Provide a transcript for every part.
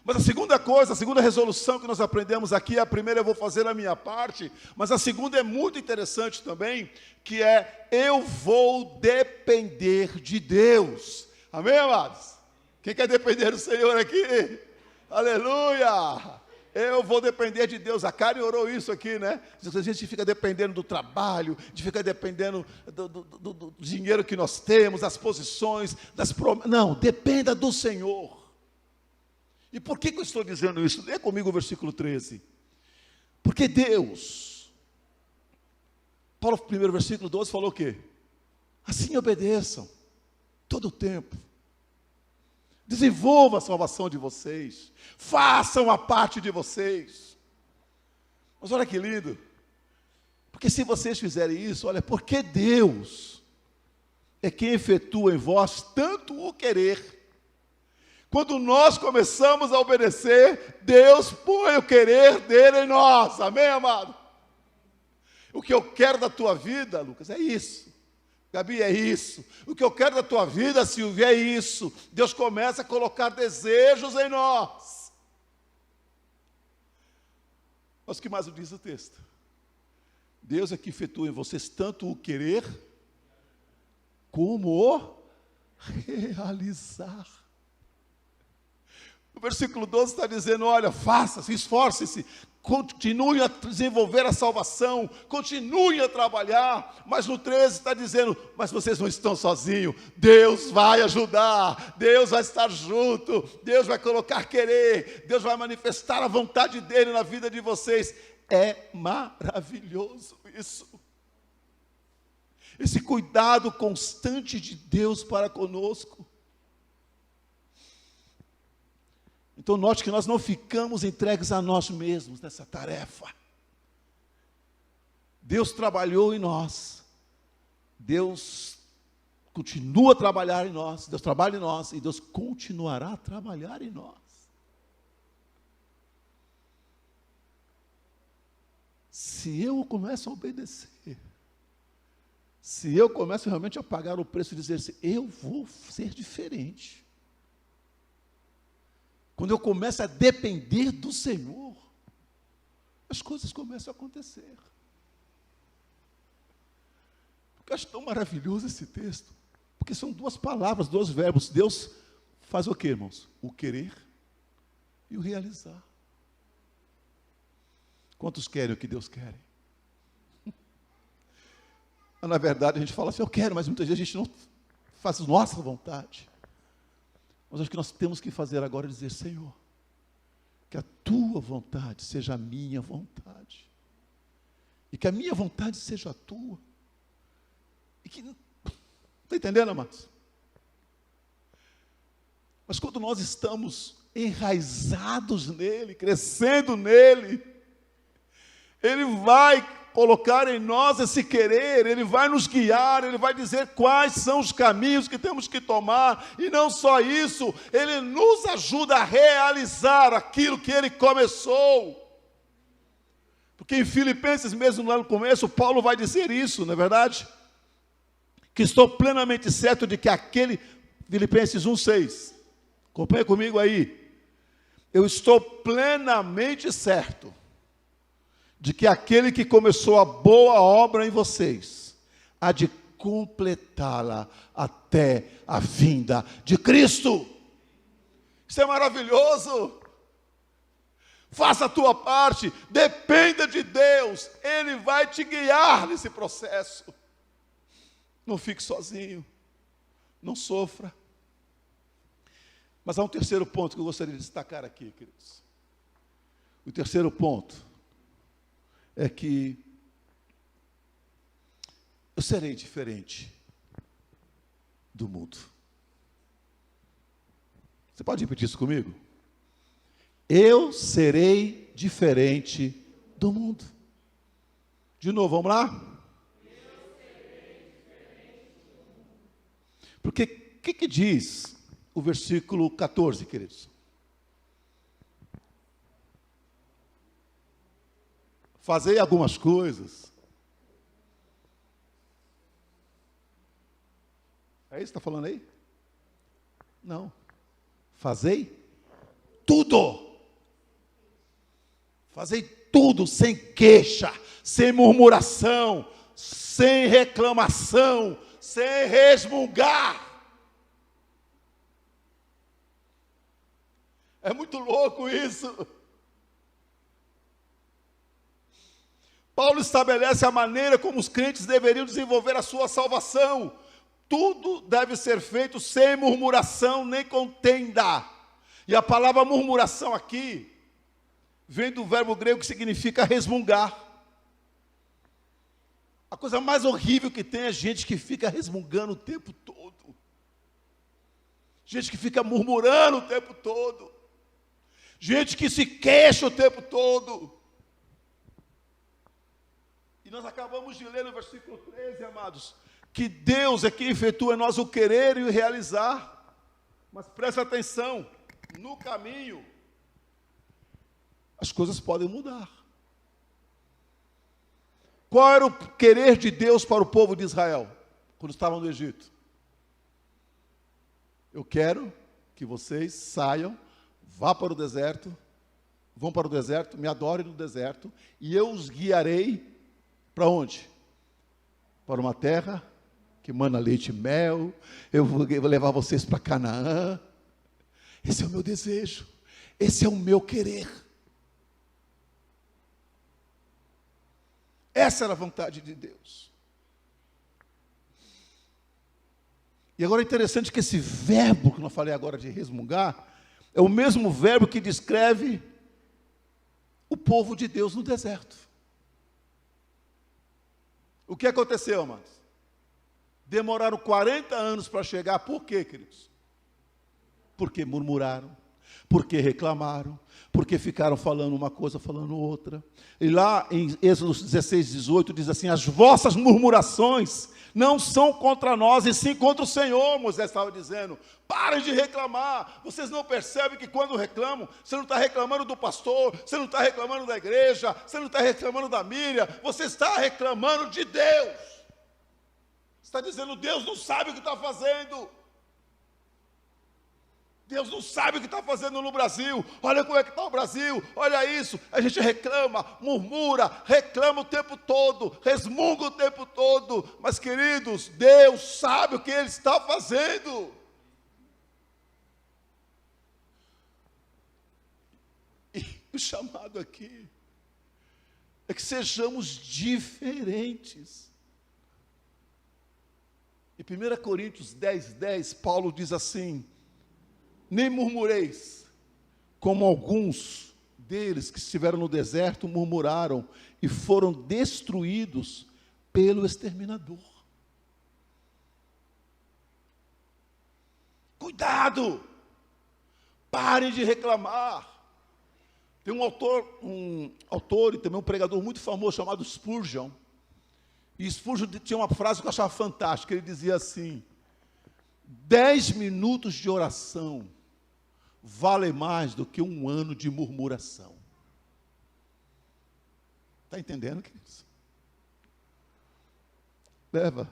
Mas a segunda coisa, a segunda resolução que nós aprendemos aqui, a primeira eu vou fazer a minha parte, mas a segunda é muito interessante também, que é: eu vou depender de Deus. Amém, amados? Quem quer depender do Senhor aqui? Aleluia! Eu vou depender de Deus. A Karen orou isso aqui, né? A gente fica dependendo do trabalho, de ficar dependendo do dinheiro que nós temos, das posições, das promessas. Não, dependa do Senhor. E por que eu estou dizendo isso? Lê comigo o versículo 13. Porque Deus, Paulo, no primeiro versículo 12, falou o quê? Assim obedeçam, todo o tempo. Desenvolva a salvação de vocês. Façam a parte de vocês. Mas olha que lindo. Porque se vocês fizerem isso, olha, porque Deus é quem efetua em vós tanto o querer. Quando nós começamos a obedecer, Deus põe o querer dele em nós. Amém, amado? O que eu quero da tua vida, Lucas, é isso. Gabi, é isso. O que eu quero da tua vida, Silvia, é isso. Deus começa a colocar desejos em nós. Mas o que mais diz o texto? Deus é que efetua em vocês tanto o querer, como o realizar. O versículo 12 está dizendo: olha, faça-se, esforce-se, continue a desenvolver a salvação, continue a trabalhar. Mas no 13 está dizendo: mas vocês não estão sozinhos, Deus vai ajudar, Deus vai estar junto, Deus vai colocar querer, Deus vai manifestar a vontade dele na vida de vocês. É maravilhoso isso. Esse cuidado constante de Deus para conosco. Então note que nós não ficamos entregues a nós mesmos nessa tarefa. Deus trabalhou em nós. Deus continua a trabalhar em nós. Deus trabalha em nós e Deus continuará a trabalhar em nós. Se eu começo a obedecer, se eu começo realmente a pagar o preço e dizer assim, eu vou ser diferente. Quando eu começo a depender do Senhor, as coisas começam a acontecer. Porque eu acho tão maravilhoso esse texto, porque são duas palavras, dois verbos. Deus faz o quê, irmãos? O querer e o realizar. Quantos querem o que Deus quer? Na verdade, a gente fala assim, eu quero, mas muitas vezes a gente não faz nossa vontade. Mas o que nós temos que fazer agora é dizer, Senhor, que a tua vontade seja a minha vontade. E que a minha vontade seja a tua. E que, está entendendo, amados? Mas quando nós estamos enraizados nele, crescendo nele, ele vai colocar em nós esse querer, ele vai nos guiar, ele vai dizer quais são os caminhos que temos que tomar, e não só isso, ele nos ajuda a realizar aquilo que ele começou. Porque em Filipenses, mesmo lá no começo, Paulo vai dizer isso, não é verdade? Que estou plenamente certo de que aquele, Filipenses 1,6, acompanha comigo aí, eu estou plenamente certo de que aquele que começou a boa obra em vocês, há de completá-la até a vinda de Cristo. Isso é maravilhoso. Faça a tua parte, dependa de Deus, Ele vai te guiar nesse processo. Não fique sozinho, não sofra. Mas há um terceiro ponto que eu gostaria de destacar aqui, queridos. O terceiro ponto é que eu serei diferente do mundo. Você pode repetir isso comigo? Eu serei diferente do mundo. De novo, vamos lá? Eu serei diferente do mundo. Porque o que diz o versículo 14, queridos? Fazei algumas coisas. É isso que está falando aí? Não. Fazei tudo. Fazei tudo sem queixa, sem murmuração, sem reclamação, sem resmungar. É muito louco isso. Paulo estabelece a maneira como os crentes deveriam desenvolver a sua salvação. Tudo deve ser feito sem murmuração nem contenda. E a palavra murmuração aqui vem do verbo grego que significa resmungar. A coisa mais horrível que tem é gente que fica resmungando o tempo todo. Gente que fica murmurando o tempo todo. Gente que se queixa o tempo todo. E nós acabamos de ler no versículo 13, amados, que Deus é quem efetua em nós o querer e o realizar. Mas presta atenção, no caminho, as coisas podem mudar. Qual era o querer de Deus para o povo de Israel, quando estavam no Egito? Eu quero que vocês saiam, vão para o deserto, me adorem no deserto, e eu os guiarei para onde? Para uma terra que mana leite e mel, eu vou levar vocês para Canaã. Esse é o meu desejo, esse é o meu querer. Essa era a vontade de Deus. E agora é interessante que esse verbo que eu falei agora de resmungar, é o mesmo verbo que descreve o povo de Deus no deserto. O que aconteceu, amados? Demoraram 40 anos para chegar. Por quê, queridos? Porque murmuraram, porque reclamaram, porque ficaram falando uma coisa, falando outra. E lá em Êxodo 16, 18, diz assim: as vossas murmurações não são contra nós, e sim contra o Senhor. Moisés estava dizendo: parem de reclamar. Vocês não percebem que quando reclamam, você não está reclamando do pastor, você não está reclamando da igreja, você não está reclamando da Miriam, você está reclamando de Deus. Você está dizendo: Deus não sabe o que está fazendo. Deus não sabe o que está fazendo no Brasil. Olha como é que está o Brasil, olha isso. A gente reclama, murmura, reclama o tempo todo, resmunga o tempo todo. Mas, queridos, Deus sabe o que Ele está fazendo. E o chamado aqui é que sejamos diferentes. Em 1 Coríntios 10, 10, Paulo diz assim: nem murmureis, como alguns deles que estiveram no deserto murmuraram e foram destruídos pelo exterminador. Cuidado! Parem de reclamar. Tem um autor e também um pregador muito famoso chamado Spurgeon. E Spurgeon tinha uma frase que eu achava fantástica. Ele dizia assim: 10 minutos de oração vale mais do que um ano de murmuração. Está entendendo, queridos? Leva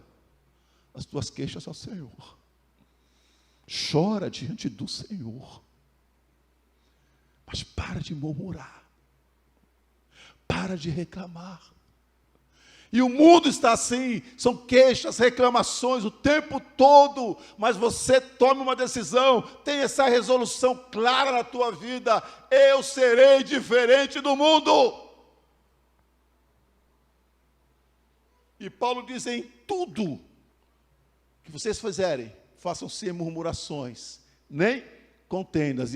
as tuas queixas ao Senhor. Chora diante do Senhor. Mas para de murmurar. Para de reclamar. E o mundo está assim, são queixas, reclamações o tempo todo, mas você tome uma decisão, tenha essa resolução clara na tua vida: eu serei diferente do mundo. E Paulo diz: em tudo que vocês fizerem, façam sem murmurações, nem contendas.